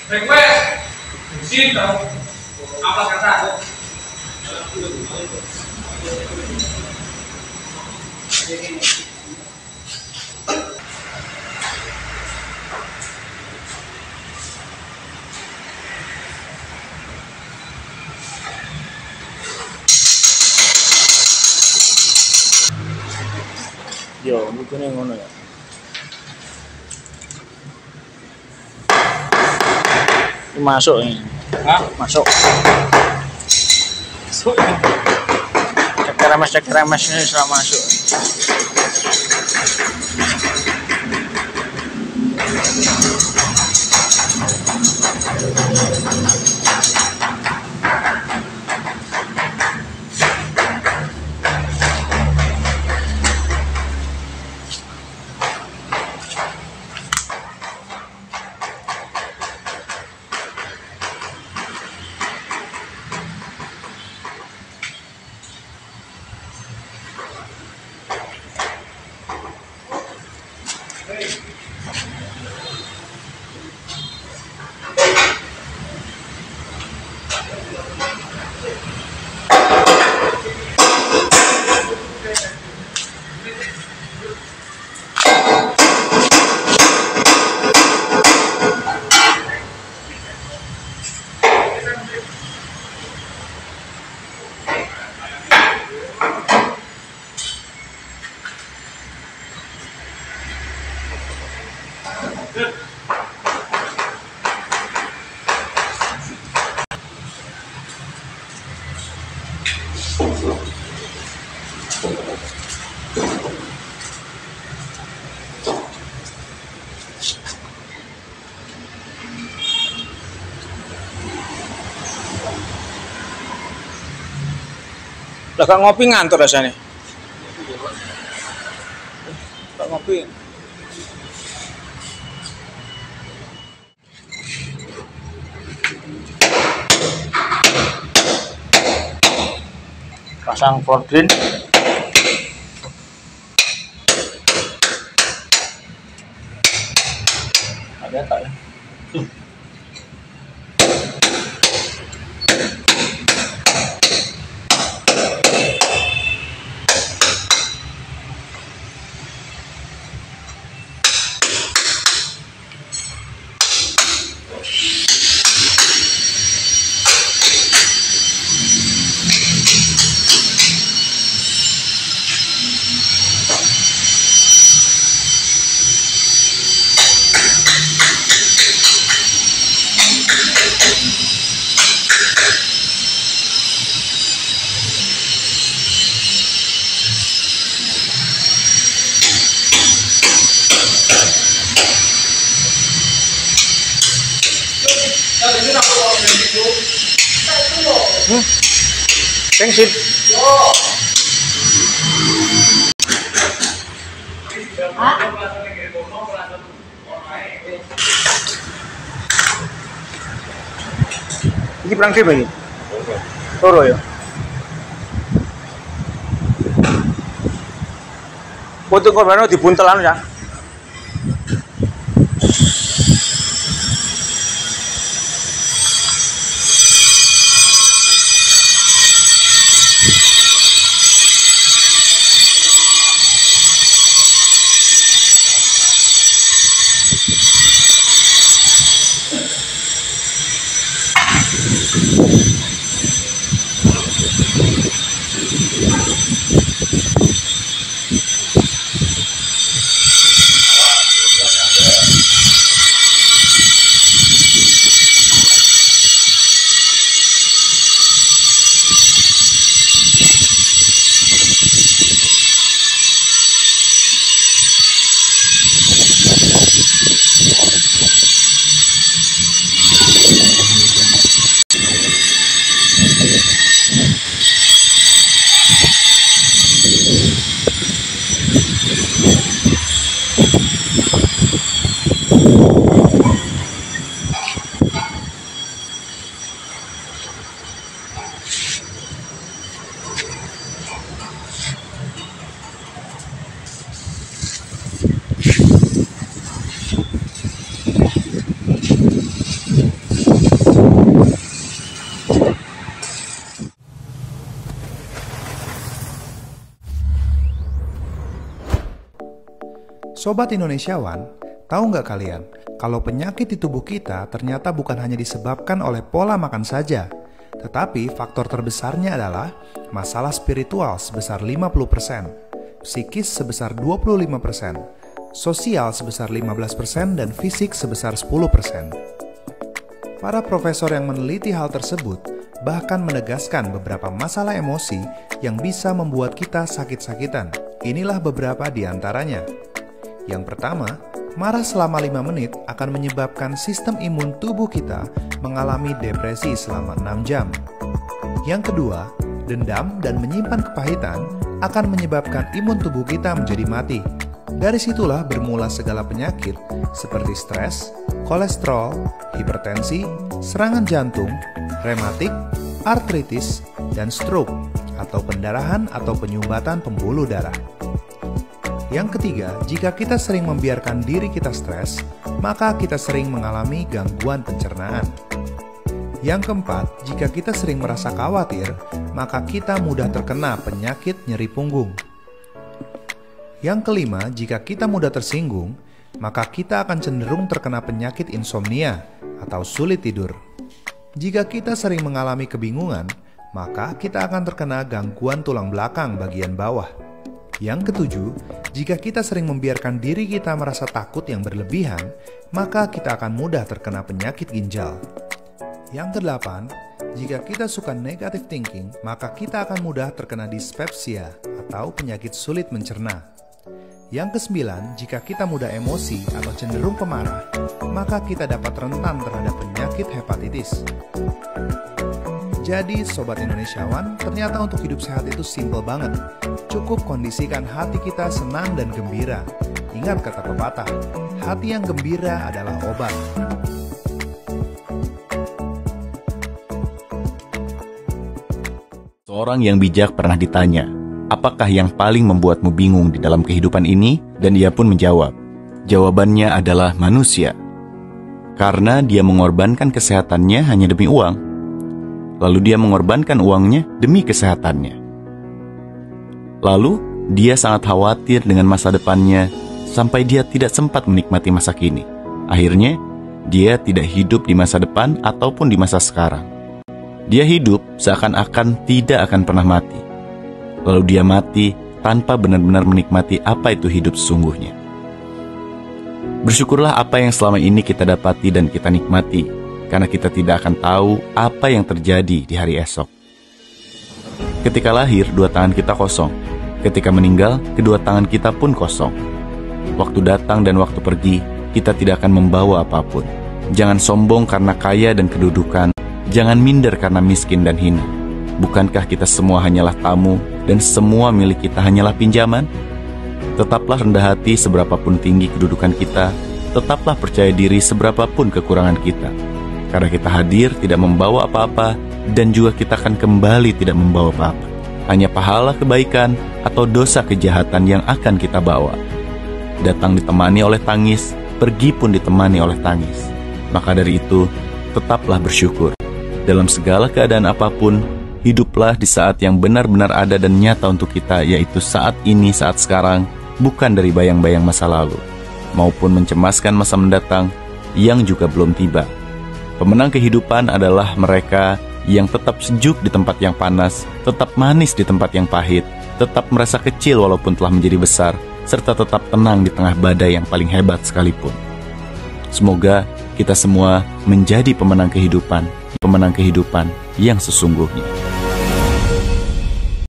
Request, xin đâu, apa kata? Yo, bukannya ngono ya. Ini masuk ini. Hah? Masuk. Cek remes ini sudah masuk. Lah gak ngopi ngantuk rasanya. Gak ngopi. Pasang floor drain. Ada tak ya? Bensin. Ini perang sih bagi. Toro ya. Foto korban dibuntelan ya. Sobat Indonesiawan, tahu nggak kalian, kalau penyakit di tubuh kita ternyata bukan hanya disebabkan oleh pola makan saja, tetapi faktor terbesarnya adalah masalah spiritual sebesar 50%, psikis sebesar 25%, sosial sebesar 15%, dan fisik sebesar 10%. Para profesor yang meneliti hal tersebut bahkan menegaskan beberapa masalah emosi yang bisa membuat kita sakit-sakitan. Inilah beberapa di antaranya. Yang pertama, marah selama 5 menit akan menyebabkan sistem imun tubuh kita mengalami depresi selama 6 jam. Yang kedua, dendam dan menyimpan kepahitan akan menyebabkan imun tubuh kita menjadi mati. Dari situlah bermula segala penyakit seperti stres, kolesterol, hipertensi, serangan jantung, rematik, artritis, dan stroke atau pendarahan atau penyumbatan pembuluh darah. Yang ketiga, jika kita sering membiarkan diri kita stres, maka kita sering mengalami gangguan pencernaan. Yang keempat, jika kita sering merasa khawatir, maka kita mudah terkena penyakit nyeri punggung. Yang kelima, jika kita mudah tersinggung, maka kita akan cenderung terkena penyakit insomnia atau sulit tidur. Jika kita sering mengalami kebingungan, maka kita akan terkena gangguan tulang belakang bagian bawah. Yang ketujuh, jika kita sering membiarkan diri kita merasa takut yang berlebihan, maka kita akan mudah terkena penyakit ginjal. Yang kedelapan, jika kita suka negative thinking, maka kita akan mudah terkena dispepsia atau penyakit sulit mencerna. Yang kesembilan, jika kita mudah emosi atau cenderung pemarah, maka kita dapat rentan terhadap penyakit hepatitis. Jadi, Sobat Indonesiawan, ternyata untuk hidup sehat itu simple banget. Cukup kondisikan hati kita senang dan gembira. Ingat kata pepatah, hati yang gembira adalah obat. Seorang yang bijak pernah ditanya, apakah yang paling membuatmu bingung di dalam kehidupan ini? Dan ia pun menjawab, jawabannya adalah manusia. Karena dia mengorbankan kesehatannya hanya demi uang. Lalu dia mengorbankan uangnya demi kesehatannya. Lalu dia sangat khawatir dengan masa depannya sampai dia tidak sempat menikmati masa kini. Akhirnya, dia tidak hidup di masa depan ataupun di masa sekarang. Dia hidup seakan-akan tidak akan pernah mati. Lalu dia mati tanpa benar-benar menikmati apa itu hidup sesungguhnya. Bersyukurlah apa yang selama ini kita dapati dan kita nikmati, karena kita tidak akan tahu apa yang terjadi di hari esok. Ketika lahir, 2 tangan kita kosong. Ketika meninggal, kedua tangan kita pun kosong. Waktu datang dan waktu pergi, kita tidak akan membawa apapun. Jangan sombong karena kaya dan kedudukan. Jangan minder karena miskin dan hina. Bukankah kita semua hanyalah tamu dan semua milik kita hanyalah pinjaman? Tetaplah rendah hati seberapapun tinggi kedudukan kita. Tetaplah percaya diri seberapapun kekurangan kita. Karena kita hadir tidak membawa apa-apa dan juga kita akan kembali tidak membawa apa-apa. Hanya pahala kebaikan atau dosa kejahatan yang akan kita bawa. Datang ditemani oleh tangis, pergi pun ditemani oleh tangis. Maka dari itu, tetaplah bersyukur. Dalam segala keadaan apapun, hiduplah di saat yang benar-benar ada dan nyata untuk kita, yaitu saat ini, saat sekarang, bukan dari bayang-bayang masa lalu, maupun mencemaskan masa mendatang yang juga belum tiba. Pemenang kehidupan adalah mereka yang tetap sejuk di tempat yang panas, tetap manis di tempat yang pahit, tetap merasa kecil walaupun telah menjadi besar, serta tetap tenang di tengah badai yang paling hebat sekalipun. Semoga kita semua menjadi pemenang kehidupan yang sesungguhnya.